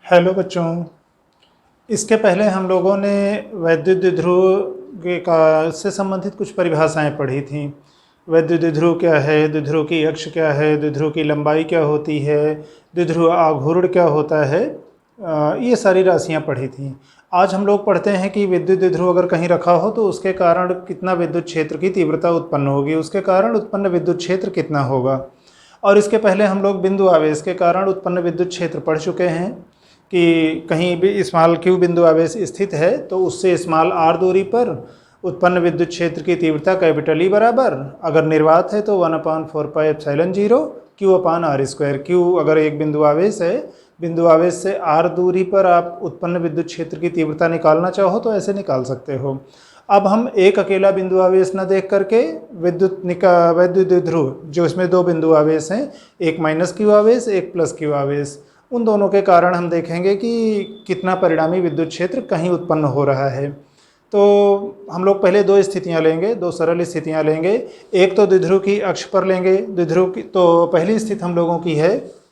Hello बच्चों। इसके पहले हम लोगों ने वैद्युत द्विध्रुव के का से संबंधित कुछ परिभाषाएं पढ़ी थीं। वैद्युत द्विध्रुव क्या है, द्विध्रुव की अक्ष क्या है, द्विध्रुव की लंबाई क्या होती है, द्विध्रुव आघूर्ण क्या होता है, ये सारी राशियां पढ़ी थीं। आज हम लोग पढ़ते हैं कि विद्युत द्विध्रुव अगर कहीं रखा हो तो उसके कारण कितना विद्युत क्षेत्र की तीव्रता उत्पन्न होगी, उसके कारण उत्पन्न विद्युत क्षेत्र कितना होगा। और इसके पहले हम लोग बिंदु आवेश के कारण उत्पन्न विद्युत क्षेत्र पढ़ चुके हैं कि कहीं भी स्मॉल क्यू बिंदु आवेश स्थित है तो उससे स्मॉल आर दूरी पर उत्पन्न विद्युत क्षेत्र की तीव्रता कैपिटल ई बराबर, अगर निर्वात है तो 1/4πε0 Q/r²। क्यू अगर एक बिंदु आवेश है, बिंदु आवेश से आर दूरी पर आप उत्पन्न विद्युत क्षेत्र की तीव्रता निकालना चाहो तो ऐसे निकाल सकते हो। अब हम एक अकेला बिंदु आवेश न देख करके वैद्युत द्विध्रुव जो इसमें दो बिंदु आवेश हैं, एक माइनस क्यू आवेश एक प्लस क्यू आवेश, उन दोनों के कारण हम देखेंगे कि कितना परिणामी विद्युत क्षेत्र कहीं उत्पन्न हो रहा है। तो हम लोग पहले दो स्थितियां लेंगे, दो सरल स्थितियां लेंगे। एक तो द्विध्रुव की अक्ष पर लेंगे। द्विध्रुव की तो पहली स्थिति हम लोगों की है,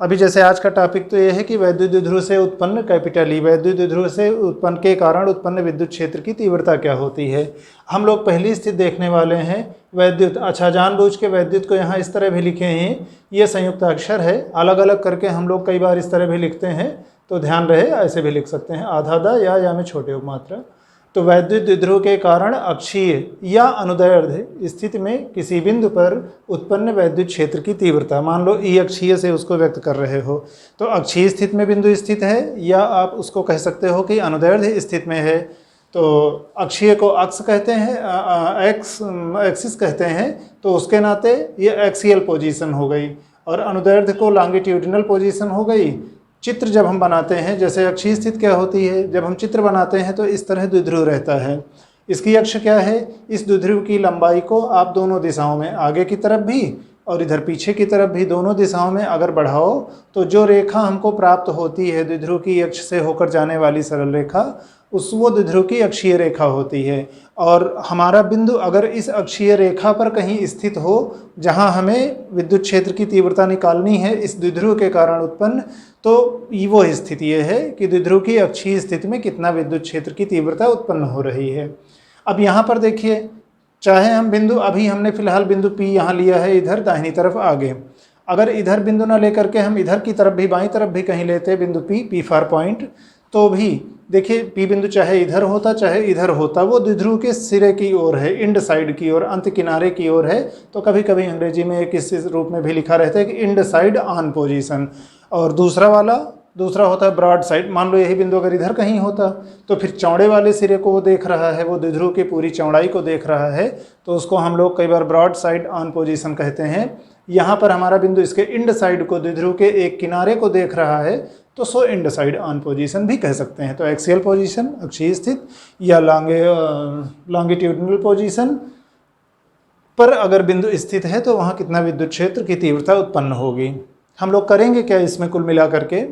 अभी जैसे आज का टॉपिक तो ये है कि वैद्युत द्विध्रुव से उत्पन्न कैपिटल ई, वैद्युत द्विध्रुव से उत्पन्न के कारण उत्पन्न विद्युत क्षेत्र की तीव्रता क्या होती है। हम लोग पहली स्थिति देखने वाले हैं वैद्युत। अच्छा, जानबूझ के वैद्युत को यहाँ इस तरह भी लिखे हैं, ये संयुक्त अक्षर है, अलग अलग करके हम लोग कई बार इस तरह भी लिखते हैं, तो ध्यान रहे ऐसे भी लिख सकते हैं, आधा दा या में छोटे उपमात्रा। तो वैद्युत द्विध्रुव के कारण अक्षीय या अनुदैर्ध्य स्थिति में किसी बिंदु पर उत्पन्न वैद्युत क्षेत्र की तीव्रता, मान लो ई अक्षीय से उसको व्यक्त कर रहे हो, तो अक्षीय स्थिति में बिंदु स्थित है या आप उसको कह सकते हो कि अनुदैर्ध्य स्थिति में है। तो अक्षीय को अक्ष कहते हैं, एक्सिस कहते हैं, तो उसके नाते ये एक्सियल पोजीशन हो गई, और अनुदैर्ध्य को लॉन्गिट्यूडिनल पोजीशन हो गई। चित्र जब हम बनाते हैं, जैसे अक्षीय स्थिति क्या होती है, जब हम चित्र बनाते हैं तो इस तरह द्विध्रुव रहता है। इसकी अक्ष क्या है, इस द्विध्रुव की लंबाई को आप दोनों दिशाओं में, आगे की तरफ भी और इधर पीछे की तरफ भी, दोनों दिशाओं में अगर बढ़ाओ तो जो रेखा हमको प्राप्त होती है द्विध्रुव की अक्ष से होकर जाने वाली सरल रेखा, वो द्विध्रुव की अक्षीय रेखा होती है। और हमारा बिंदु अगर इस अक्षीय रेखा पर कहीं स्थित हो जहां हमें विद्युत क्षेत्र की तीव्रता निकालनी है इस द्विध्रुव के कारण उत्पन्न, तो वो स्थिति ये है कि द्विध्रुव की अक्षीय स्थिति में कितना विद्युत क्षेत्र की तीव्रता उत्पन्न हो रही है। अब यहाँ पर देखिए, चाहे हम बिंदु, अभी हमने फिलहाल बिंदु P यहाँ लिया है इधर दाहिनी तरफ आगे, अगर इधर बिंदु ना लेकर के हम इधर की तरफ भी, बाईं तरफ भी कहीं लेते बिंदु P फॉर पॉइंट, तो भी देखिए P बिंदु चाहे इधर होता चाहे इधर होता, वो द्विध्रुव के सिरे की ओर है, इंड साइड की ओर, अंत किनारे की ओर है। तो कभी कभी अंग्रेजी में एक इस रूप में भी लिखा रहता है कि इंड साइड ऑन पोजीशन, और दूसरा होता है ब्रॉड साइड। मान लो यही बिंदु अगर इधर कहीं होता तो फिर चौड़े वाले सिरे को वो देख रहा है, वो द्विध्रुव की पूरी चौड़ाई को देख रहा है, तो उसको हम लोग कई बार ब्रॉड साइड ऑन पोजीशन कहते हैं। यहाँ पर हमारा बिंदु इसके इंड साइड को, द्विध्रुव के एक किनारे को देख रहा है, तो सो इंड साइड ऑन पोजीशन भी कह सकते हैं। तो एक्सियल पोजीशन अक्षीय स्थित या लॉन्गिट्यूडिनल पोजीशन पर अगर बिंदु स्थित है तो वहाँ कितना विद्युत क्षेत्र की तीव्रता उत्पन्न होगी। हम लोग करेंगे क्या इसमें, कुल मिला करके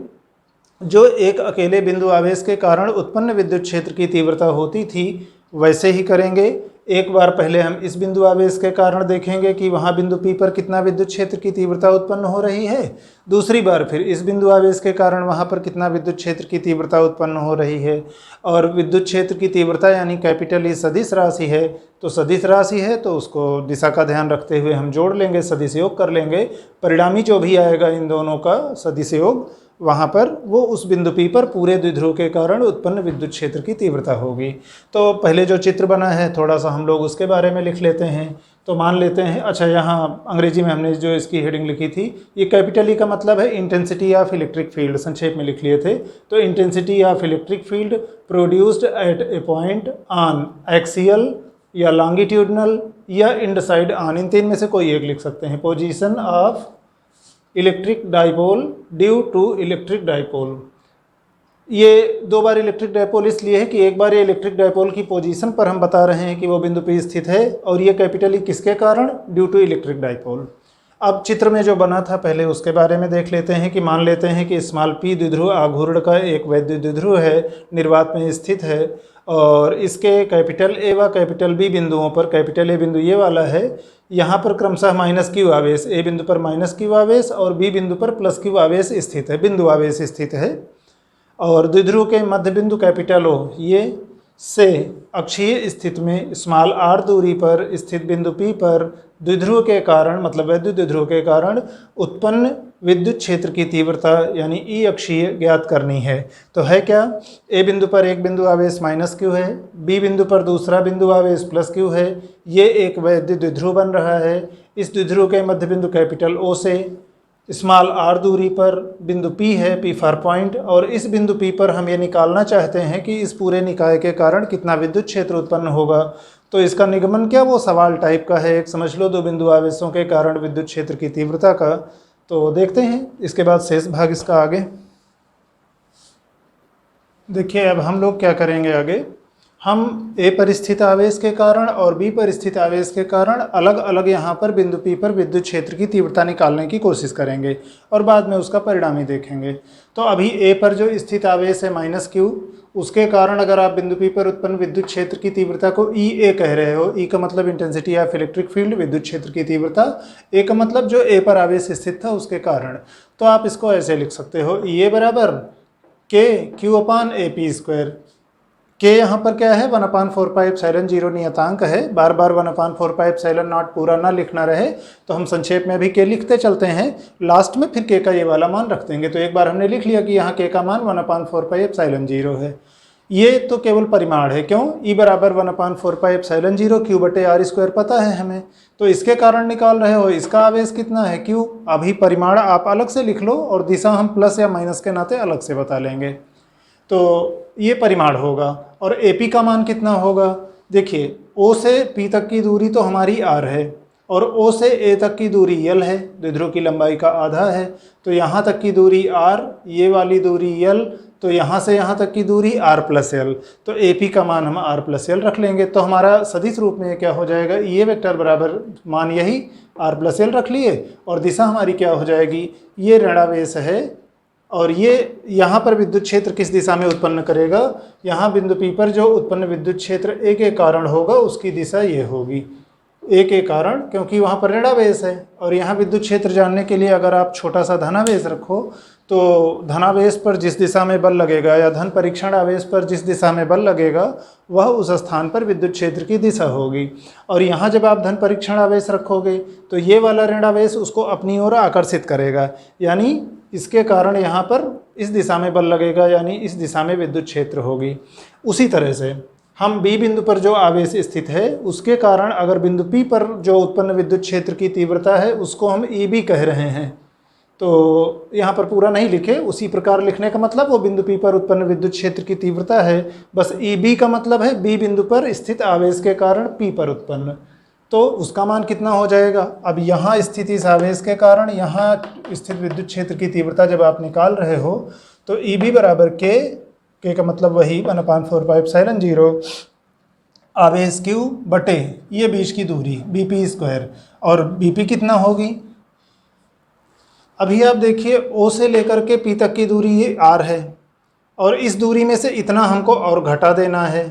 जो एक अकेले बिंदु आवेश के कारण उत्पन्न विद्युत क्षेत्र की तीव्रता होती थी वैसे ही करेंगे। एक बार पहले हम इस बिंदु आवेश के कारण देखेंगे कि वहाँ बिंदु P पर कितना विद्युत क्षेत्र की तीव्रता उत्पन्न हो रही है, दूसरी बार फिर इस बिंदु आवेश के कारण वहाँ पर कितना विद्युत क्षेत्र की तीव्रता उत्पन्न हो रही है। और विद्युत क्षेत्र की तीव्रता यानी कैपिटल ई सदिश राशि है, तो सदिश राशि है तो उसको दिशा का ध्यान रखते हुए हम जोड़ लेंगे, सदिश योग कर लेंगे, परिणामी जो भी आएगा इन दोनों का सदिश योग, वहाँ पर वो उस बिंदु P पर पूरे द्विध्रुव के कारण उत्पन्न विद्युत क्षेत्र की तीव्रता होगी। तो पहले जो चित्र बना है थोड़ा सा हम लोग उसके बारे में लिख लेते हैं। तो मान लेते हैं, अच्छा यहाँ अंग्रेजी में हमने जो इसकी हेडिंग लिखी थी, ये कैपिटल ई का मतलब है इंटेंसिटी ऑफ इलेक्ट्रिक फील्ड, संक्षेप में लिख लिए थे। तो intensity of electric field produced at a point on axial या लॉन्गिट्यूडनल या इंड साइड ऑन, इन तीन में से कोई एक लिख सकते हैं। Position of electric dipole due to electric dipole, ये दो बार इलेक्ट्रिक डाइपोल इसलिए है कि एक बार ये इलेक्ट्रिक डाइपोल की पोजीशन पर हम बता रहे हैं कि वो बिंदु P स्थित है, और ये कैपिटल ई किसके कारण, ड्यू टू इलेक्ट्रिक डाइपोल। अब चित्र में जो बना था पहले उसके बारे में देख लेते हैं कि मान लेते हैं कि स्मॉल P द्विध्रुव आघूर्ण का एक वैद्युत द्विध्रुव है, निर्वात में स्थित है। और इसके कैपिटल ए व कैपिटल बी बिंदुओं पर, कैपिटल ए बिंदु ये वाला है, यहाँ पर क्रमशः माइनस क्यू आवेश, ए बिंदु पर माइनस क्यू आवेश और बी बिंदु पर प्लस क्यू आवेश स्थित है, बिंदु आवेश स्थित है। और द्विध्रुव के मध्य बिंदु कैपिटल ओ ये से अक्षीय स्थिति में स्मॉल आर दूरी पर स्थित बिंदु पी पर द्विध्रुव के कारण, मतलब वैद्युत द्विध्रुव के कारण उत्पन्न विद्युत क्षेत्र की तीव्रता यानी ई अक्षीय ज्ञात करनी है। तो है क्या, ए बिंदु पर एक बिंदु आवेश माइनस क्यू है, बी बिंदु पर दूसरा बिंदु आवेश प्लस क्यू है, ये एक वैद्युत द्विध्रुव बन रहा है। इस द्विध्रुव के मध्य बिंदु कैपिटल ओ से स्मॉल आर दूरी पर बिंदु P है, P फॉर पॉइंट, और इस बिंदु P पर हम ये निकालना चाहते हैं कि इस पूरे निकाय के कारण कितना विद्युत क्षेत्र उत्पन्न होगा। तो इसका निगमन क्या, वो सवाल टाइप का है, एक समझ लो दो बिंदु आवेशों के कारण विद्युत क्षेत्र की तीव्रता का। तो देखते हैं इसके बाद शेष भाग इसका आगे। देखिए अब हम लोग क्या करेंगे आगे, हम ए पर स्थित आवेश के कारण और बी पर स्थित आवेश के कारण अलग अलग यहाँ पर बिंदु पी पर विद्युत क्षेत्र की तीव्रता निकालने की कोशिश करेंगे और बाद में उसका परिणाम ही देखेंगे। तो अभी ए पर जो स्थित आवेश है माइनस क्यू, उसके कारण अगर आप बिंदु पी पर उत्पन्न विद्युत क्षेत्र की तीव्रता को ई ए कह रहे हो, ई का मतलब इंटेंसिटी ऑफ इलेक्ट्रिक फील्ड, विद्युत क्षेत्र की तीव्रता, ए का मतलब जो ए पर आवेश स्थित था उसके कारण, तो आप इसको ऐसे लिख सकते हो, ई ए बराबर K Q upon A P square. के यहाँ पर क्या है, 1/4πε0 नियतांक है, बार बार 1/4πε0 पूरा ना लिखना रहे तो हम संक्षेप में भी के लिखते चलते हैं, लास्ट में फिर के का ये वाला मान रख देंगे। तो एक बार हमने लिख लिया कि यहाँ के का मान 1/4πε0 है। ये तो केवल परिमाण है, क्यों, ई बराबर 1/4πε0 क्यू बटे आर स्क्वायर पता है हमें, तो इसके कारण निकाल रहे हो, इसका आवेश कितना है क्यू। अभी परिमाण आप अलग से लिख लो और दिशा हम प्लस या माइनस के नाते अलग से बता लेंगे। तो ये परिमाण होगा और AP का मान कितना होगा, देखिए O से P तक की दूरी तो हमारी R है और O से A तक की दूरी L है, द्विध्रुव की लंबाई का आधा है, तो यहाँ तक की दूरी R, ये वाली दूरी L, तो यहाँ से यहाँ तक की दूरी R प्लस L, तो AP का मान हम R प्लस L रख लेंगे। तो हमारा सदिश रूप में क्या हो जाएगा, ये वेक्टर बराबर मान यही R प्लस L रख लिए और दिशा हमारी क्या हो जाएगी, ये ऋणावेश है और ये यहाँ पर विद्युत क्षेत्र किस दिशा में उत्पन्न करेगा, यहाँ बिंदु P पर जो उत्पन्न विद्युत क्षेत्र ए के कारण होगा उसकी दिशा ये होगी, ए के कारण, क्योंकि वहाँ पर ऋणावेश है। और यहाँ विद्युत क्षेत्र जानने के लिए अगर आप छोटा सा धनावेश रखो तो धनावेश पर जिस दिशा में बल लगेगा या धन परीक्षण आवेश पर जिस दिशा में बल लगेगा वह उस स्थान पर विद्युत क्षेत्र की दिशा होगी। और यहाँ जब आप धन परीक्षण आवेश रखोगे तो ये वाला ऋणावेश उसको अपनी ओर आकर्षित करेगा, यानी इसके कारण यहाँ पर इस दिशा में बल लगेगा, यानी इस दिशा में विद्युत क्षेत्र होगी। उसी तरह से हम बी बिंदु पर जो आवेश स्थित है उसके कारण अगर बिंदु पी पर जो उत्पन्न विद्युत क्षेत्र की तीव्रता है उसको हम ई बी कह रहे हैं, तो यहाँ पर पूरा नहीं लिखे, उसी प्रकार लिखने का मतलब वो बिंदु पी पर उत्पन्न विद्युत क्षेत्र की तीव्रता है, बस ई बी का मतलब है बी बिंदु पर स्थित आवेश के कारण पी पर उत्पन्न, तो उसका मान कितना हो जाएगा। अब यहाँ स्थित इस आवेश के कारण यहाँ स्थित विद्युत क्षेत्र की तीव्रता जब आप निकाल रहे हो तो ई बी बराबर के का मतलब वही 1/4πε0 आवेश क्यू बटे ये बीच की दूरी बी पी स्क्वायर, और बी पी कितना होगी, अभी आप देखिए ओ से लेकर के पी तक की दूरी ये आर है और इस दूरी में से इतना हमको और घटा देना है,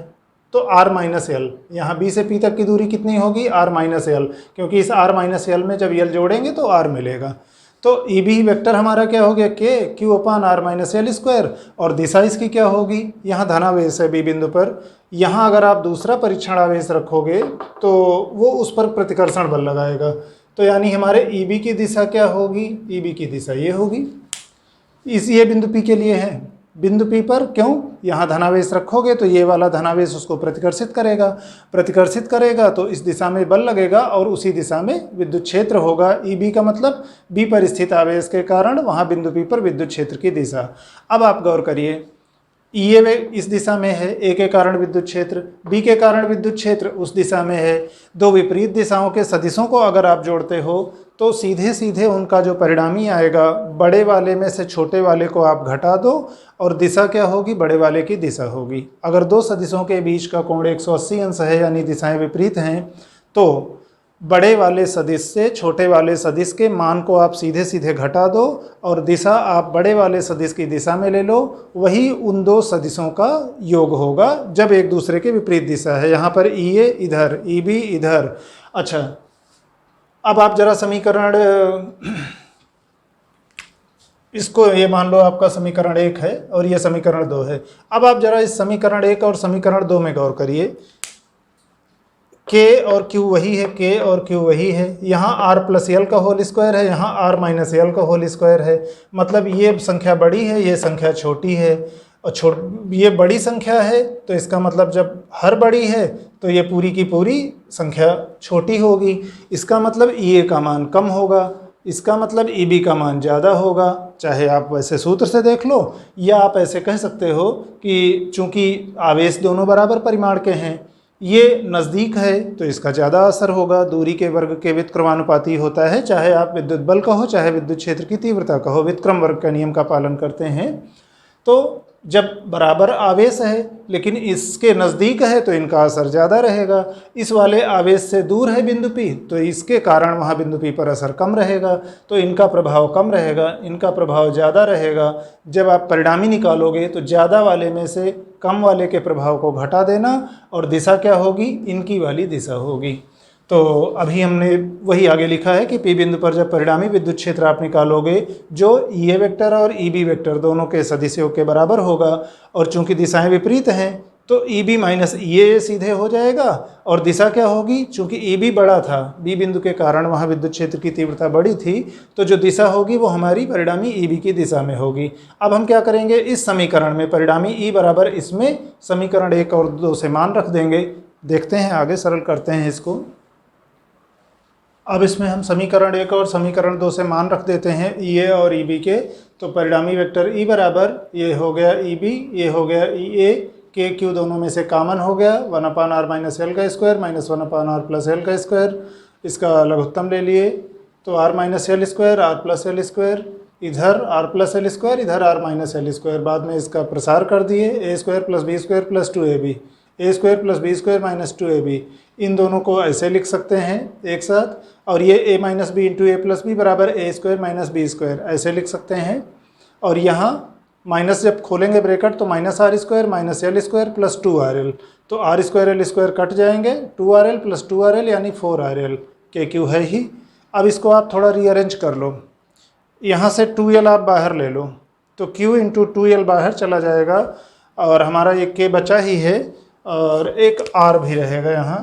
तो आर माइनस एल, यहाँ बी से पी तक की दूरी कितनी होगी, आर माइनस एल, क्योंकि इस आर माइनस एल में जब एल जोड़ेंगे तो आर मिलेगा। तो ई बी वेक्टर हमारा क्या हो गया, k Q upon r minus L square, और दिशा इसकी क्या होगी, यहाँ धनावेश है बी बिंदु पर, यहाँ अगर आप दूसरा परीक्षण आवेश रखोगे तो वो उस पर प्रतिकर्षण बल लगाएगा, तो यानी हमारे ई बी की दिशा क्या होगी, ई बी की दिशा ये होगी, ये बिंदु पी के लिए है। बिंदु पी पर क्यों, यहाँ धनावेश रखोगे तो ये वाला धनावेश उसको प्रतिकर्षित करेगा तो इस दिशा में बल लगेगा और उसी दिशा में विद्युत क्षेत्र होगा। ई बी का मतलब बी पर स्थित आवेश के कारण वहाँ बिंदु पी पर विद्युत क्षेत्र की दिशा। अब आप गौर करिए, ई ए इस दिशा में है, ए के कारण विद्युत क्षेत्र, बी के कारण विद्युत क्षेत्र उस दिशा में है। दो विपरीत दिशाओं के सदिशों को अगर आप जोड़ते हो तो सीधे सीधे उनका जो परिणामी आएगा, बड़े वाले में से छोटे वाले को आप घटा दो और दिशा क्या होगी, बड़े वाले की दिशा होगी। अगर दो सदिशों के बीच का कोण 180 अंश है यानी दिशाएं विपरीत हैं तो बड़े वाले सदिश से छोटे वाले सदिश के मान को आप सीधे सीधे घटा दो और दिशा आप बड़े वाले सदिश की दिशा में ले लो, वही उन दो सदिशों का योग होगा जब एक दूसरे के विपरीत दिशा है। यहाँ पर ई ए इधर, ई बी इधर। अच्छा, अब आप जरा समीकरण, इसको ये मान लो आपका समीकरण 1 है और ये समीकरण 2 है। अब आप जरा इस समीकरण 1 और समीकरण 2 में गौर करिए। k और q वही है, k और q वही है। यहाँ r प्लस एल का होल स्क्वायर है, यहाँ r माइनस एल का होल स्क्वायर है। मतलब ये संख्या बड़ी है, ये संख्या छोटी है। और ये बड़ी संख्या है तो इसका मतलब जब हर बड़ी है तो ये पूरी की पूरी संख्या छोटी होगी। इसका मतलब ई ए का मान कम होगा, इसका मतलब ई बी का मान ज़्यादा होगा। चाहे आप वैसे सूत्र से देख लो या आप ऐसे कह सकते हो कि चूंकि आवेश दोनों बराबर परिमाण के हैं, ये नज़दीक है तो इसका ज़्यादा असर होगा। दूरी के वर्ग के व्युत्क्रमानुपाती होता है, चाहे आप विद्युत बल कहो चाहे विद्युत क्षेत्र की तीव्रता कहो, व्युत्क्रम वर्ग का नियम का पालन करते हैं। तो जब बराबर आवेश है लेकिन इसके नज़दीक है तो इनका असर ज़्यादा रहेगा। इस वाले आवेश से दूर है बिंदु P तो इसके कारण वहाँ बिंदु P पर असर कम रहेगा, तो इनका प्रभाव कम रहेगा, इनका प्रभाव ज़्यादा रहेगा। जब आप परिणामी निकालोगे तो ज़्यादा वाले में से कम वाले के प्रभाव को घटा देना और दिशा क्या होगी, इनकी वाली दिशा होगी। तो अभी हमने वही आगे लिखा है कि P बिंदु पर जब परिणामी विद्युत क्षेत्र आप निकालोगे जो ई ए वेक्टर और ई बी वेक्टर दोनों के सदिशों के बराबर होगा, और चूंकि दिशाएं विपरीत हैं तो ई बी माइनस ई ए सीधे हो जाएगा। और दिशा क्या होगी, चूंकि ई बी बड़ा था, बी बिंदु के कारण वहाँ विद्युत क्षेत्र की तीव्रता बड़ी थी, तो जो दिशा होगी वो हमारी परिणामी ई बी की दिशा में होगी। अब हम क्या करेंगे, इस समीकरण में परिणामी ई बराबर इसमें समीकरण 1 और 2 से मान रख देंगे। देखते हैं आगे, सरल करते हैं इसको। अब इसमें हम समीकरण 1 और समीकरण 2 से मान रख देते हैं ई ए और ई बी के। तो परिणामी वेक्टर ई बराबर ये हो गया ई बी, ये हो गया ई ए, के क्यू दोनों में से कॉमन हो गया, 1/r माइनस एल का square minus 1/r plus L का स्क्वायर। इसका लघुत्तम ले लिए तो r minus L square, r plus L square, इधर r प्लस एल स्क्वायर, इधर r माइनस एल स्क्वायर। बाद में इसका प्रसार कर दिए, A square plus B square plus 2ab, A square plus B square minus 2ab। इन दोनों को ऐसे लिख सकते हैं एक साथ, और ये a minus b into a plus b बराबर a square minus b square ऐसे लिख सकते हैं। और यहाँ माइनस जब खोलेंगे ब्रैकेट तो minus r square minus L square plus 2rl, तो r square l square cut जाएंगे, 2rl प्लस 2rl यानी 4rl, के क्यू है ही। अब इसको आप थोड़ा रीअरेंज कर लो, यहाँ से 2l आप बाहर ले लो तो q इंटू 2l बाहर चला जाएगा और हमारा ये k बचा ही है और एक r भी रहेगा। यहाँ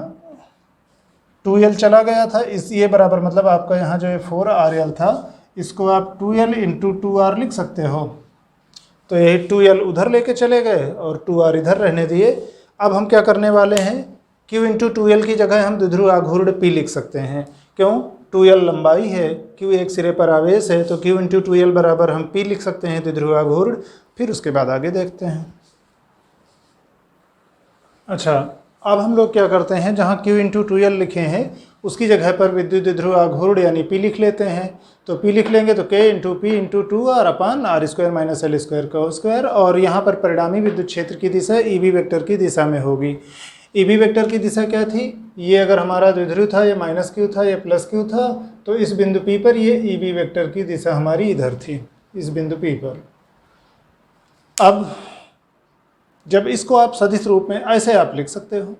2l चला गया था, इस ये बराबर मतलब आपका यहाँ जो 4rl था इसको आप 2l इंटू 2r लिख सकते हो। तो यही 2l उधर लेके चले गए और 2r इधर रहने दिए। अब हम क्या करने वाले हैं, q इंटू 2l की जगह हम द्विध्रुव आघूर्ण p लिख सकते हैं। क्यों, 2l लंबाई है, q एक सिरे पर आवेश है, तो q इंटू 2l बराबर हम p लिख सकते हैं द्विध्रुव आघूर्ण। फिर उसके बाद आगे देखते हैं। अच्छा, अब हम लोग क्या करते हैं, जहाँ q इंटू 2l लिखे हैं उसकी जगह पर विद्युत द्विध्रुव आघूर्ण यानी p लिख लेते हैं। तो p लिख लेंगे तो k into P into 2r अपान r square minus L square का स्क्वायर। और यहाँ पर परिणामी विद्युत क्षेत्र की दिशा ई बी वेक्टर की दिशा में होगी। ई बी वेक्टर की दिशा क्या थी, ये अगर हमारा द्विध्रुव था, ये माइनस क्यू था, ये प्लस क्यू था, तो इस बिंदु P पर ये ई बी वेक्टर की दिशा हमारी इधर थी, इस बिंदु P पर। अब जब इसको आप सदिश रूप में ऐसे आप लिख सकते हो,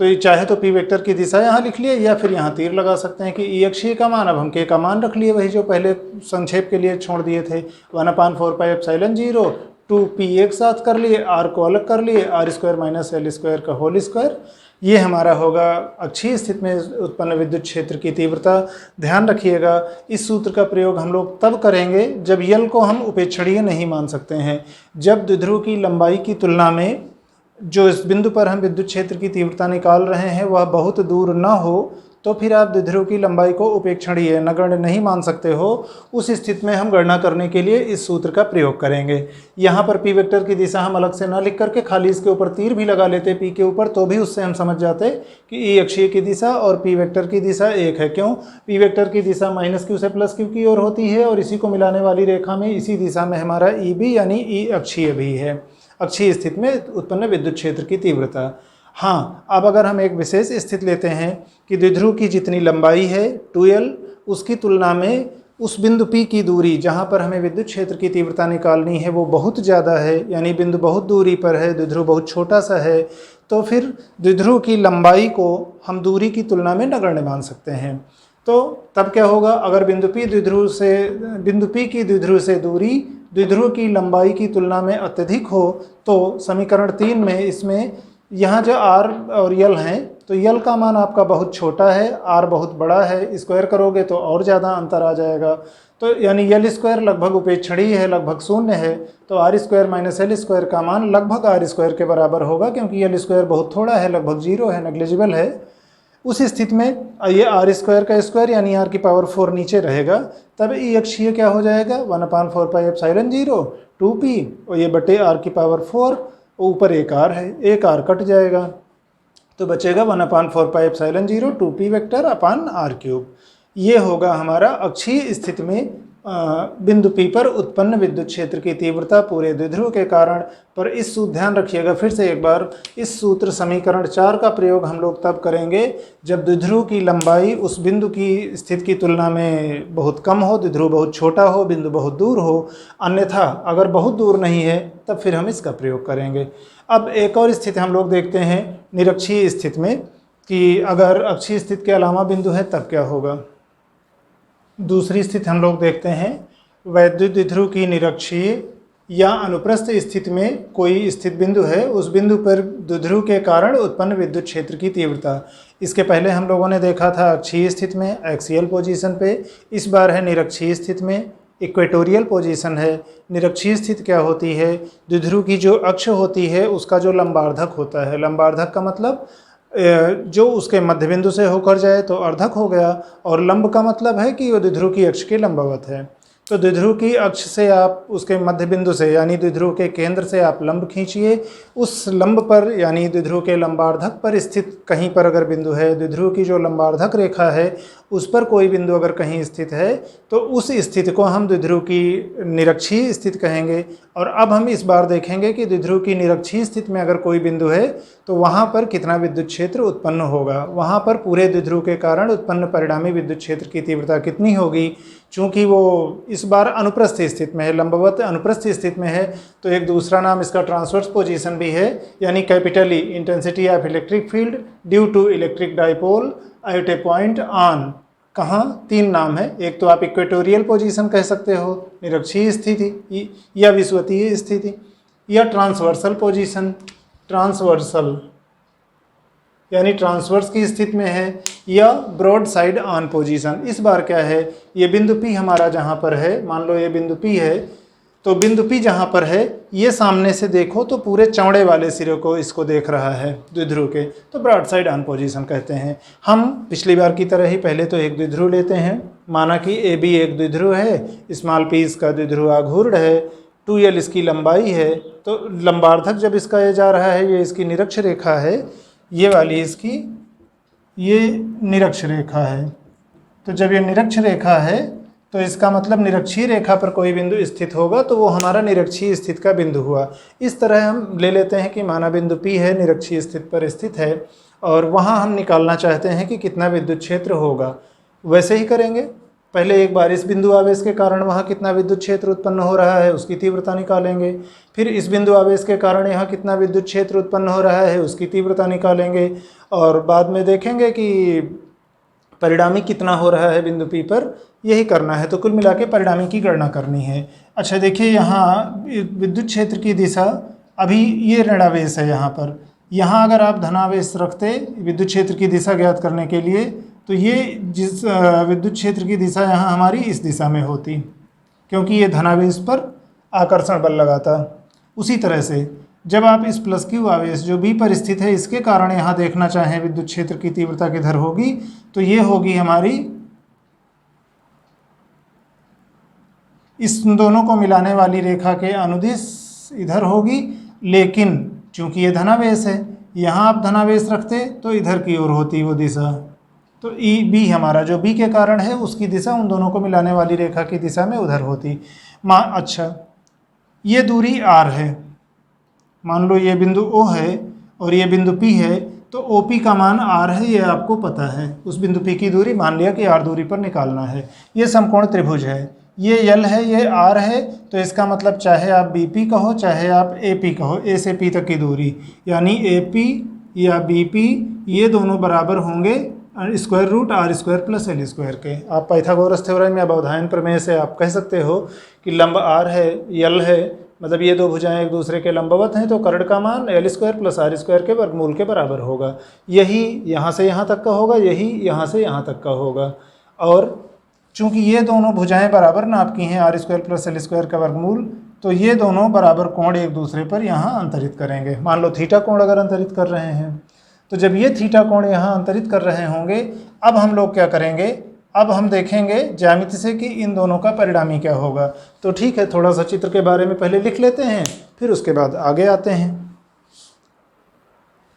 तो ये चाहे तो P वेक्टर की दिशा यहाँ लिख लिए या फिर यहाँ तीर लगा सकते हैं कि ई अक्षीय का मान, अब हम k का मान रख लिए वही जो पहले संक्षेप के लिए छोड़ दिए थे, 1/4πε0 2p एक साथ कर लिए, r को अलग कर लिए, r square minus L square का होल स्क्वायर। ये हमारा होगा अक्षीय स्थिति में उत्पन्न विद्युत क्षेत्र की तीव्रता। ध्यान रखिएगा, इस सूत्र का प्रयोग हम लोग तब करेंगे जब यल को हम उपेक्षणीय नहीं मान सकते हैं। जब द्विध्रुव की लंबाई की तुलना में जो इस बिंदु पर हम विद्युत क्षेत्र की तीव्रता निकाल रहे हैं वह बहुत दूर न हो, तो फिर आप द्विध्रुव की लंबाई को उपेक्षणीय नगण्य नहीं मान सकते हो। उस स्थिति में हम गणना करने के लिए इस सूत्र का प्रयोग करेंगे। यहाँ पर p वेक्टर की दिशा हम अलग से ना लिख करके खाली इसके ऊपर तीर भी लगा लेते p के ऊपर, तो भी उससे हम समझ जाते कि ई अक्षीय की दिशा और p वेक्टर की दिशा एक है। क्यों, p वेक्टर की दिशा माइनस क्यू से प्लस क्यू की ओर होती है और इसी को मिलाने वाली रेखा में इसी दिशा में हमारा ई बी यानी ई अक्षीय भी है, अक्षीय स्थिति में उत्पन्न विद्युत क्षेत्र की तीव्रता। हाँ, अब अगर हम एक विशेष स्थिति लेते हैं कि द्विध्रुव की जितनी लंबाई है 2L, उसकी तुलना में उस बिंदु P की दूरी जहाँ पर हमें विद्युत क्षेत्र की तीव्रता निकालनी है वो बहुत ज़्यादा है, यानी बिंदु बहुत दूरी पर है, द्विध्रुव बहुत छोटा सा है, तो फिर द्विध्रुव की लंबाई को हम दूरी की तुलना में नगण्य मान सकते हैं। तो तब क्या होगा, अगर बिंदु P की द्विध्रुव से दूरी द्विध्रुव की लंबाई की तुलना में अत्यधिक हो तो समीकरण 3 में इसमें यहाँ जो R और L हैं तो L का मान आपका बहुत छोटा है, R बहुत बड़ा है, स्क्वायर करोगे तो और ज़्यादा अंतर आ जाएगा। तो यानी L स्क्वायर लगभग उपेक्षणीय है, लगभग शून्य है, तो R square minus L square का मान लगभग R स्क्वायर के बराबर होगा, क्योंकि L स्क्वायर बहुत थोड़ा है, लगभग 0 है, नेग्लिजिबल है। उस स्थिति में ये R स्क्वायर का स्क्वायर यानी R की पावर 4 नीचे रहेगा, तब ई अक्षीय क्या हो जाएगा 1/4πε0 2p, और ये बटे R की पावर 4, ऊपर एक R है, एक R कट जाएगा तो बचेगा 1/4πε0 2p वेक्टर अपान r³। ये होगा हमारा अक्षीय स्थिति में बिंदु P पर उत्पन्न विद्युत क्षेत्र की तीव्रता पूरे द्विध्रुव के कारण। पर इस ध्यान रखिएगा फिर से एक बार, इस सूत्र समीकरण 4 का प्रयोग हम लोग तब करेंगे जब द्विध्रुव की लंबाई उस बिंदु की स्थिति की तुलना में बहुत कम हो, द्विध्रुव बहुत छोटा हो, बिंदु बहुत दूर हो। अन्यथा अगर बहुत दूर नहीं है तब फिर हम इसका प्रयोग करेंगे। अब एक और स्थिति हम लोग देखते हैं निरक्षीय स्थिति में, कि अगर अक्षीय स्थिति के अलावा बिंदु है तब क्या होगा। दूसरी स्थिति हम लोग देखते हैं वैद्युत द्विध्रुव की निरक्षीय या अनुप्रस्थ स्थिति में कोई स्थित बिंदु है, उस बिंदु पर द्विध्रुव के कारण उत्पन्न विद्युत क्षेत्र की तीव्रता। इसके पहले हम लोगों ने देखा था अक्षीय स्थिति में एक्सियल पोजीशन पे, इस बार है निरक्षीय स्थिति में, इक्वेटोरियल पोजीशन है। निरक्षीय स्थिति क्या होती है, द्विध्रुव की जो अक्ष होती है उसका जो लंबार्धक होता है, लंबार्धक का मतलब जो उसके मध्य बिंदु से होकर जाए तो अर्धक हो गया, और लंब का मतलब है कि वो द्विध्रुव की अक्ष के लंबवत है। तो द्विध्रुव की अक्ष से आप उसके मध्य बिंदु से यानी द्विध्रुव के केंद्र से आप लंब खींचिए, उस लंब पर यानी द्विध्रुव के लंबार्धक पर स्थित कहीं पर अगर बिंदु है, द्विध्रुव की जो लंबार्धक रेखा है उस पर कोई बिंदु अगर कहीं स्थित है तो उस स्थिति को हम द्विध्रुव की निरक्षीय स्थिति कहेंगे। और अब हम इस बार देखेंगे कि द्विध्रुव की निरक्षीय स्थिति में अगर कोई बिंदु है तो वहाँ पर कितना विद्युत क्षेत्र उत्पन्न होगा, वहाँ पर पूरे द्विध्रुव के कारण उत्पन्न परिणामी विद्युत क्षेत्र की तीव्रता कितनी होगी। चूँकि वो इस बार अनुप्रस्थ स्थिति में है, लंबवत अनुप्रस्थ स्थिति में है, तो एक दूसरा नाम इसका ट्रांसवर्स पोजीशन भी है, यानी capital E intensity of electric field due to electric dipole at a point on. कहाँ, 3 नाम है, एक तो आप इक्वेटोरियल पोजीशन कह सकते हो, निरक्षीय स्थिति या विषुवतीय स्थिति, या ट्रांसवर्सल पोजीशन, ट्रांसवर्सल यानी ट्रांसवर्स की स्थिति में है, या ब्रॉड साइड ऑन पोजीशन। इस बार क्या है, ये बिंदु P हमारा जहाँ पर है, मान लो ये बिंदु P है, तो बिंदु P जहाँ पर है ये सामने से देखो तो पूरे चौड़े वाले सिरे को इसको देख रहा है द्विध्रुव के, तो ब्रॉड साइड ऑन पोजीशन कहते हैं। हम पिछली बार की तरह ही पहले तो एक द्विध्रुव लेते हैं, माना कि AB एक द्विध्रुव है, स्मॉल p इसका द्विध्रुव आघूर्ण है, 2L इसकी लंबाई है, तो लंबार्धक जब इसका ये जा रहा है, ये इसकी निरक्ष रेखा है, ये वाली इसकी ये निरक्ष रेखा है। तो जब ये निरक्ष रेखा है तो इसका मतलब निरक्षीय रेखा पर कोई बिंदु स्थित होगा तो वो हमारा निरक्षीय स्थिति का बिंदु हुआ। इस तरह हम ले लेते हैं कि माना बिंदु P है, निरक्षीय स्थिति पर स्थित है, और वहाँ हम निकालना चाहते हैं कि कितना विद्युत क्षेत्र होगा। वैसे ही करेंगे, पहले एक बार इस बिंदु आवेश के कारण वहाँ कितना विद्युत क्षेत्र उत्पन्न हो रहा है उसकी तीव्रता निकालेंगे, फिर इस बिंदु आवेश के कारण यहाँ कितना विद्युत क्षेत्र उत्पन्न हो रहा है उसकी तीव्रता निकालेंगे, और बाद में देखेंगे कि परिणामी कितना हो रहा है बिंदु P पर, यही करना है। तो कुल मिला के परिणामी की गणना करनी है। अच्छा देखिए, यहाँ विद्युत क्षेत्र की दिशा, अभी ये ऋणावेश है यहाँ पर, यहाँ अगर आप धनावेश रखते विद्युत क्षेत्र की दिशा ज्ञात करने के लिए, तो ये जिस विद्युत क्षेत्र की दिशा यहाँ हमारी इस दिशा में होती, क्योंकि ये धनावेश पर आकर्षण बल लगाता। उसी तरह से जब आप इस प्लस क्यू आवेश जो B पर स्थित है इसके कारण यहाँ देखना चाहें विद्युत क्षेत्र की तीव्रता किधर होगी, तो ये होगी हमारी इस दोनों को मिलाने वाली रेखा के अनुदिश इधर होगी, लेकिन चूंकि ये धनावेश है, यहाँ आप धनावेश रखते तो इधर की ओर होती वो दिशा, तो B हमारा जो B के कारण है उसकी दिशा उन दोनों को मिलाने वाली रेखा की दिशा में उधर होती। अच्छा, ये दूरी R है, मान लो ये बिंदु O है और ये बिंदु P है, तो OP का मान R है, ये आपको पता है। उस बिंदु P की दूरी मान लिया कि R दूरी पर निकालना है। ये समकोण त्रिभुज है, ये L है, ये R है, तो इसका मतलब चाहे आप BP कहो चाहे आप AP कहो, A से P तक की दूरी, यानी AP या BP ये दोनों बराबर होंगे square root R square plus L square के। आप पाइथागोरस थ्योरम या अवधायन प्रमेय से आप कह सकते हो कि लंब R है, L है, मतलब ये दो भुजाएं एक दूसरे के लंबवत हैं, तो कर्ण का मान L square plus R square के वर्गमूल के बराबर होगा। यही यहाँ से यहाँ तक का होगा, यही यहाँ से यहाँ तक का होगा। और चूंकि ये दोनों भुजाएं बराबर नाप की हैं, R square plus L square का वर्गमूल, तो ये दोनों बराबर कोण एक दूसरे पर यहाँ अंतरित करेंगे। मान लो थीटा कोण अगर अंतरित कर रहे हैं, तो जब ये थीटा कोण यहाँ अंतरित कर रहे होंगे, अब हम लोग क्या करेंगे, अब हम देखेंगे ज्यामिति से कि इन दोनों का परिणामी क्या होगा। तो ठीक है, थोड़ा सा चित्र के बारे में पहले लिख लेते हैं, फिर उसके बाद आगे आते हैं।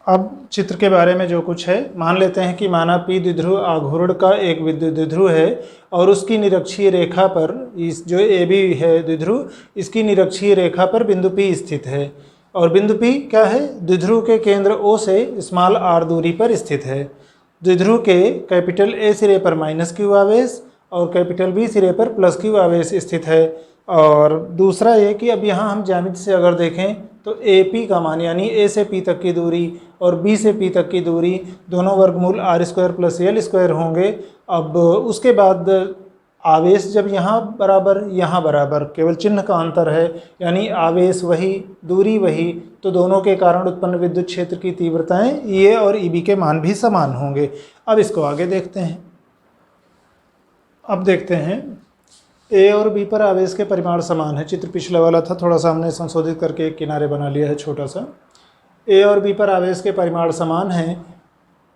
अब चित्र के बारे में जो कुछ है, मान लेते हैं कि माना P द्विध्रुव आघूर्ण का एक विद्युत द्विध्रुव है और उसकी निरक्षीय रेखा पर, इस जो AB है द्विध्रुव, इसकी निरक्षीय रेखा पर बिंदु P स्थित है। और बिंदु P क्या है, द्विध्रुव के केंद्र O से स्मॉल r दूरी पर स्थित है। द्विध्रुव के कैपिटल A सिरे पर -q आवेश और कैपिटल B सिरे पर +q आवेश स्थित है। और दूसरा ये कि अब यहाँ हम ज्यामिति से अगर देखें तो AP का मान, यानी A से P तक की दूरी और B से P तक की दूरी दोनों वर्गमूल R square plus L square होंगे। अब उसके बाद आवेश जब यहाँ बराबर, केवल चिन्ह का अंतर है, यानी आवेश वही दूरी वही, तो दोनों के कारण उत्पन्न विद्युत क्षेत्र की तीव्रताएं EA और EB के मान भी समान होंगे। अब इसको आगे देखते हैं। अब देखते हैं A और B पर आवेश के परिमाण समान है। चित्र पिछले वाला था, थोड़ा सा हमने संशोधित करके एक किनारे बना लिया है छोटा सा। A और B पर आवेश के परिमाण समान हैं,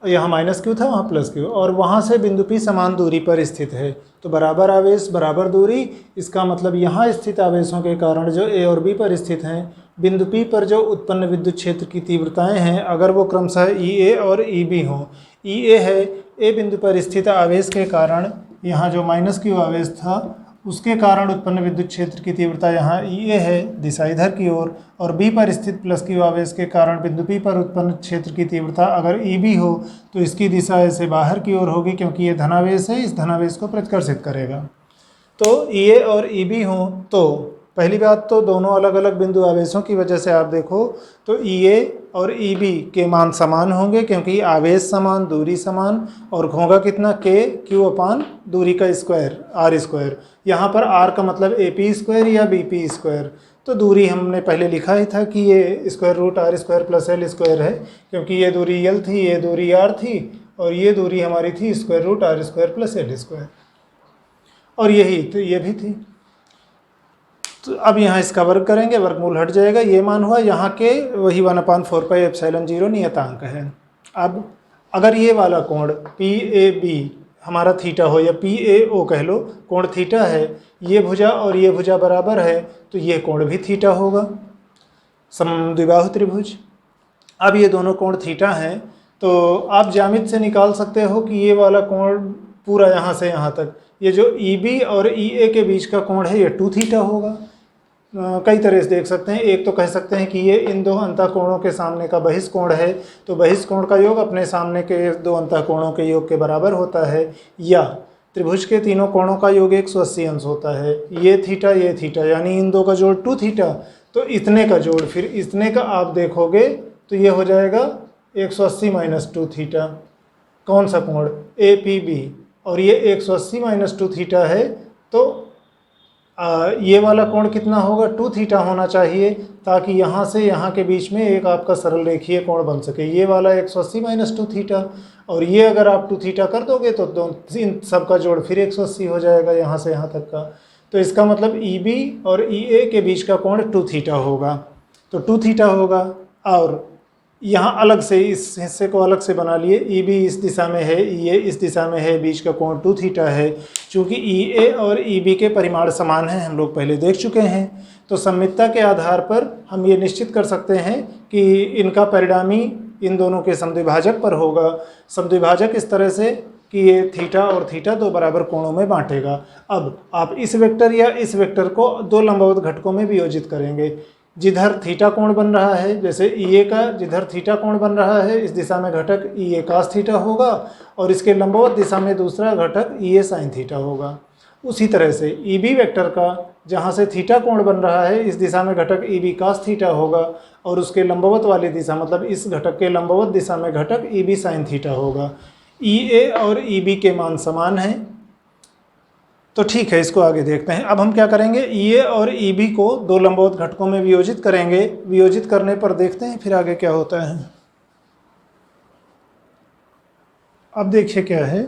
यहाँ -q था, वहाँ +q, और वहाँ से बिंदु P समान दूरी पर स्थित है। तो बराबर आवेश बराबर दूरी, इसका मतलब यहाँ स्थित आवेशों के कारण जो A और B पर स्थित हैं, बिंदु P पर जो उत्पन्न विद्युत क्षेत्र की तीव्रताएं हैं, अगर वो क्रमशः EA और EB हों। EA है A बिंदु पर स्थित आवेश के कारण, यहाँ जो -q आवेश था उसके कारण उत्पन्न विद्युत क्षेत्र की तीव्रता यहाँ EA है, दिशा इधर की ओर, और B पर स्थित +q आवेश के कारण बिंदु P पर उत्पन्न क्षेत्र की तीव्रता अगर EB हो तो इसकी दिशा ऐसे बाहर की ओर होगी, क्योंकि ये धनावेश है, इस धनावेश को प्रतिकर्षित करेगा। तो EA और EB हो, तो पहली बात तो दोनों अलग अलग बिंदु आवेशों की वजह से आप देखो तो EA और EB के मान समान होंगे, क्योंकि आवेश समान, दूरी समान, और होगा कितना KQ अपान दूरी का स्क्वायर R स्क्वायर। यहाँ पर R का मतलब AP स्क्वायर या BP स्क्वायर। तो दूरी हमने पहले लिखा ही था कि ये square root R square plus L square है, क्योंकि ये दूरी L थी, ये दूरी R थी, और ये दूरी हमारी थी square root R square plus L square, और यही तो ये भी थी। तो अब यहाँ इसका वर्ग करेंगे, वर्गमूल हट जाएगा, ये मान हुआ, यहाँ के वही 1/4πε0 नियतांक है। अब अगर ये वाला कोण PAB हमारा थीटा हो, या PAO कह लो, कोण थीटा है, ये भुजा और ये भुजा बराबर है, तो ये कोण भी थीटा होगा, समद्विबाहु त्रिभुज। अब ये दोनों कोण थीटा हैं, तो आप ज्यामिति से निकाल सकते हो कि ये वाला कोण पूरा यहाँ से यहाँ तक, ये जो EB और EA के बीच का कोण है, ये 2 थीटा होगा। कई तरह से देख सकते हैं। एक तो कह सकते हैं कि ये इन दो अंतःकोणों के सामने का बहिष्कोण है, तो बहिष्कोण का योग अपने सामने के दो अंतःकोणों के योग के बराबर होता है, या त्रिभुज के तीनों कोणों का योग 180 अंश होता है। ये थीटा, यानी इन दो का जोड़ 2 थीटा, तो इतने का जोड़, फिर इतने का आप देखोगे तो ये हो जाएगा 180 - 2 थीटा। कौन सा कोण? APB, और ये 180 - 2 थीटा है, तो ये वाला कोण कितना होगा? 2 थीटा होना चाहिए, ताकि यहाँ से यहाँ के बीच में एक आपका सरल रेखीय कोण बन सके। ये वाला 180 - 2 थीटा, और ये अगर आप 2 थीटा कर दोगे तो इन सब का जोड़ फिर 180 हो जाएगा यहाँ से यहाँ तक का। तो इसका मतलब EB और EA के बीच का कोण 2 थीटा होगा, तो 2 थीटा होगा। और यहाँ अलग से इस हिस्से को अलग से बना लिए, EB इस दिशा में है, EA इस दिशा में है, बीच का कोण 2 थीटा है। चूँकि EA और EB के परिमाण समान हैं, हम लोग पहले देख चुके हैं, तो सममितता के आधार पर हम ये निश्चित कर सकते हैं कि इनका परिणामी इन दोनों के समद्विभाजक पर होगा। समद्विभाजक इस तरह से कि ये थीटा और थीटा दो बराबर कोणों में बांटेगा। अब आप इस वेक्टर या इस वेक्टर को दो लंबवत घटकों में वियोजित करेंगे। जिधर थीटा कोण बन रहा है, जैसे ई ए का जिधर थीटा कोण बन रहा है इस दिशा में घटक ई ए कास थीटा होगा और इसके लंबवत दिशा में दूसरा घटक ई ए साइन थीटा होगा। उसी तरह से ई बी वेक्टर का जहाँ से थीटा कोण बन रहा है इस दिशा में घटक ई बी कास थीटा होगा और उसके लंबवत वाली दिशा मतलब इस घटक के लंबवत दिशा में घटक ई बी साइन थीटा होगा। ई ए और ई बी के मान समान हैं, तो ठीक है, इसको आगे देखते हैं। अब हम क्या करेंगे, ई ए और ई बी को दो लंबवत घटकों में वियोजित करेंगे। वियोजित करने पर देखते हैं फिर आगे क्या होता है। अब देखिए क्या है,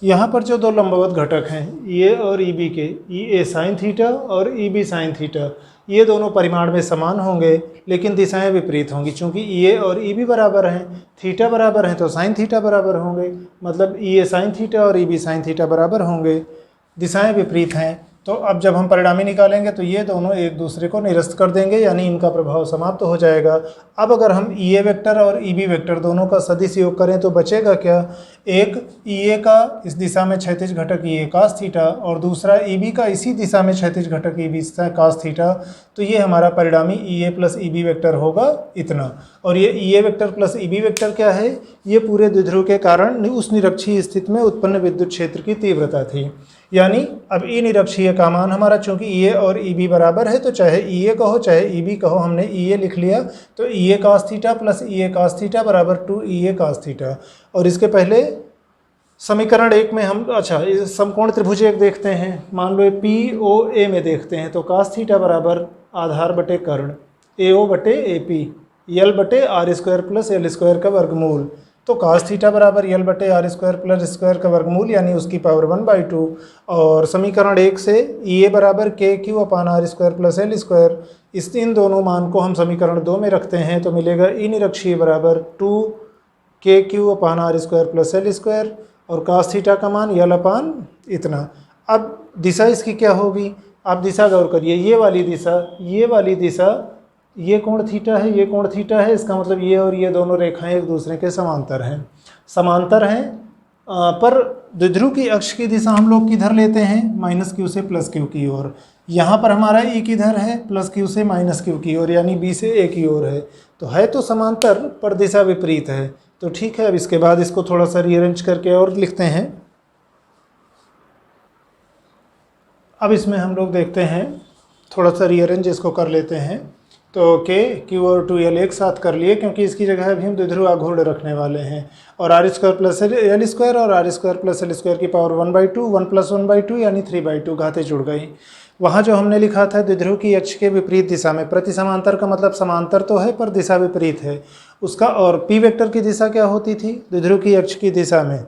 यहाँ पर जो दो लंबवत घटक हैं ई ए और ई बी के, ई ए साइन थीटा और ई बी साइन थीटा, ये दोनों परिमाण में समान होंगे लेकिन दिशाएं विपरीत होंगी। चूंकि ई ए और ई बी बराबर हैं, थीटा बराबर हैं, तो साइन थीटा बराबर होंगे, मतलब ई ए साइन थीटा और ई बी साइन थीटा बराबर होंगे, दिशाएं विपरीत हैं। तो अब जब हम परिणामी निकालेंगे तो ये दोनों एक दूसरे को निरस्त कर देंगे, यानी इनका प्रभाव समाप्त हो जाएगा। अब अगर हम ई ए वेक्टर और ई बी वेक्टर दोनों का सदिश योग करें तो बचेगा क्या, एक ई ए का इस दिशा में क्षैतिज घटक ई ए कास थीटा और दूसरा ई बी का इसी दिशा में क्षैतिज घटक ई बी कास थीटा। तो ये हमारा परिणामी E A plus E B vector होगा इतना। और ये E A vector plus E B vector क्या है, ये पूरे द्विध्रुव के कारण उस निरक्षीय स्थिति में उत्पन्न विद्युत क्षेत्र की तीव्रता थी। यानी अब ई निरक्षीय का मान हमारा, चूंकि ई ए और ई बी बराबर है तो चाहे ई ए कहो चाहे ई बी कहो, हमने ई ए लिख लिया, तो ई ए कास थीटा प्लस ई ए कास थीटा बराबर 2 ई ए कास थीटा। और इसके पहले समीकरण एक में हम समकोण त्रिभुज एक देखते हैं, मान लो पी ओ ए में देखते हैं, तो कास थीटा बराबर आधार बटे कर्ण ए ओ बटे ए पी यल बटे R square plus L square का वर्गमूल। तो कास थीटा बराबर यल बटे आर स्क्वायर प्लस स्क्वायर का वर्गमूल यानी उसकी पावर 1/2। और समीकरण एक से ई ए बराबर K Q upon R square plus L square, इन दोनों मान को हम समीकरण 2 में रखते हैं तो मिलेगा ई निरक्षीय बराबर 2 के Q upon R square plus L square और कास थीटा का मान यल अपान इतना। अब दिशा इसकी क्या होगी, आप दिशा गौर करिए, ये वाली दिशा ये कोण थीटा है, ये कोण थीटा है, इसका मतलब ये और ये दोनों रेखाएं एक दूसरे के समांतर हैं। पर द्विध्रुव की अक्ष की दिशा हम लोग किधर लेते हैं, माइनस क्यू से प्लस क्यू की ओर। यहाँ पर हमारा ई किधर है, प्लस क्यू से माइनस क्यू की ओर, यानी बी से ए की ओर है। तो है तो समांतर पर दिशा विपरीत है। तो ठीक है, अब इसके बाद इसको थोड़ा सा रीअरेंज करके और लिखते हैं। अब इसमें हम लोग देखते हैं, थोड़ा सा रीअरेंज इसको कर लेते हैं। तो के क्यू और 2l एक साथ कर लिए, क्योंकि इसकी जगह अभी हम द्विध्रुव आघूर्ण रखने वाले हैं। और R square plus L square और R square plus L square की पावर 1/2, 1 + 1/2 यानी 3/2 घातें जुड़ गई। वहाँ जो हमने लिखा था द्विध्रुव की अक्ष के विपरीत दिशा में, प्रति समांतर का मतलब समांतर तो है पर दिशा विपरीत है उसका। और पी वेक्टर की दिशा क्या होती थी द्विध्रुव की अक्ष की दिशा में,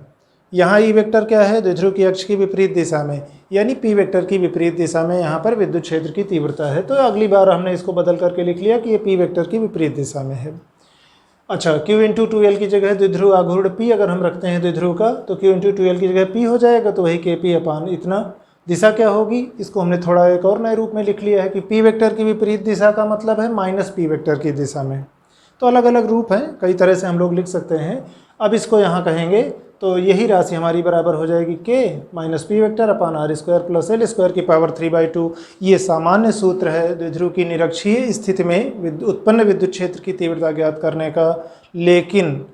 यहाँ ई वेक्टर क्या है द्विध्रुव की अक्ष की विपरीत दिशा में, यानी पी वेक्टर की विपरीत दिशा में यहाँ पर विद्युत क्षेत्र की तीव्रता है। तो अगली बार हमने इसको बदल करके लिख लिया कि ये पी वेक्टर की विपरीत दिशा में है। अच्छा, Q × 2l की जगह द्विध्रुव आघूर्ण P अगर हम रखते हैं द्विध्रुव का, तो Q × 2l की जगह P हो जाएगा, तो वही KP अपान इतना। दिशा क्या होगी, इसको हमने थोड़ा एक और नए रूप में लिख लिया है कि P वेक्टर की विपरीत दिशा का मतलब है माइनस P वेक्टर की दिशा में। तो अलग अलग रूप हैं, कई तरह से हम लोग लिख सकते हैं। अब इसको यहाँ कहेंगे तो यही राशि हमारी बराबर हो जाएगी K - P vector upon R square plus L square की पावर 3/2। ये सामान्य सूत्र है द्विध्रुव की निरक्षीय स्थिति में उत्पन्न विद्युत क्षेत्र की तीव्रता ज्ञात करने का। लेकिन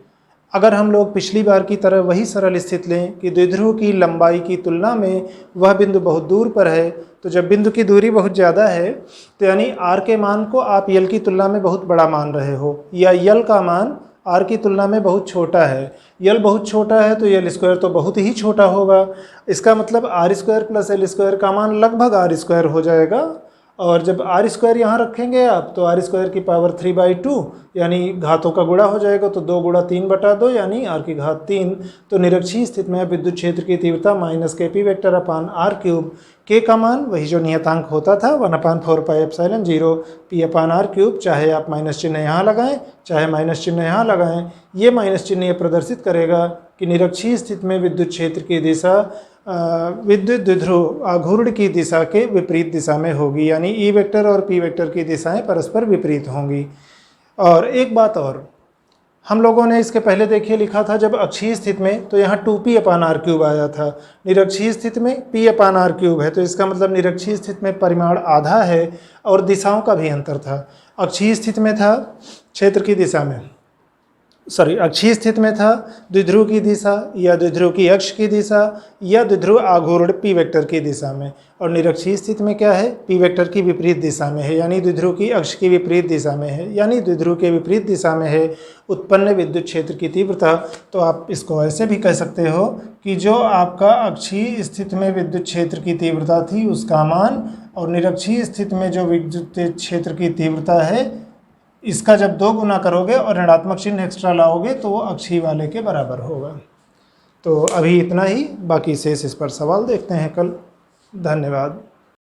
अगर हम लोग पिछली बार की तरह वही सरल स्थिति लें कि द्विध्रुव की लंबाई की तुलना में वह बिंदु बहुत दूर पर है, तो जब बिंदु की दूरी बहुत ज़्यादा है तो यानी r के मान को आप यल की तुलना में बहुत बड़ा मान रहे हो, या यल का मान r की तुलना में बहुत छोटा है। यल बहुत छोटा है तो यल स्क्वायर तो बहुत ही छोटा होगा। इसका मतलब R square plus L square का मान लगभग आर स्क्वायर हो जाएगा। और जब आर स्क्वायर यहाँ रखेंगे आप तो आर स्क्वायर की पावर 3/2 यानी घातों का गुणा हो जाएगा, तो 2 × 3/2 यानी r की घात 3। तो निरक्षीय स्थिति में विद्युत क्षेत्र की तीव्रता -KP वेक्टर अपान r³। k का मान वही जो नियतांक होता था 1/4πε0 P अपान r³। चाहे आप माइनस चिन्ह यहाँ लगाएं चाहे माइनस चिन्ह यहाँ लगाएं, ये माइनस चिन्ह ये प्रदर्शित करेगा कि निरक्षीय स्थिति में विद्युत क्षेत्र की दिशा विद्युत द्विध्रुव आघूर्ण की दिशा के विपरीत दिशा में होगी, यानी ई वेक्टर और पी वेक्टर की दिशाएं परस्पर विपरीत होंगी। और एक बात और, हम लोगों ने इसके पहले देखिए लिखा था जब अक्षीय स्थिति में तो यहाँ 2p/r³ आया था, निरक्षीय स्थिति में p/r³ है, तो इसका मतलब निरक्षीय स्थिति में परिमाण आधा है और दिशाओं का भी अंतर था। अक्षीय स्थिति में था क्षेत्र की दिशा में, अक्षीय स्थिति में था द्विध्रुव की दिशा या द्विध्रुव की अक्ष की दिशा या द्विध्रुव आघूर्ण p वेक्टर की दिशा में, और निरक्षीय स्थिति में क्या है, p वेक्टर की विपरीत दिशा में है, यानी द्विध्रुव की अक्ष की विपरीत दिशा में है, यानी द्विध्रुव के विपरीत दिशा में है उत्पन्न विद्युत क्षेत्र की तीव्रता। तो आप इसको ऐसे भी कह सकते हो कि जो आपका अक्षीय स्थिति में विद्युत क्षेत्र की तीव्रता थी उसका मान और निरक्षीय स्थिति में जो विद्युत क्षेत्र की तीव्रता है इसका जब 2 गुना करोगे और ऋणात्मक चिन्ह एक्स्ट्रा लाओगे तो वो अक्षीय वाले के बराबर होगा। तो अभी इतना ही, बाकी शेष इस पर सवाल देखते हैं कल। धन्यवाद।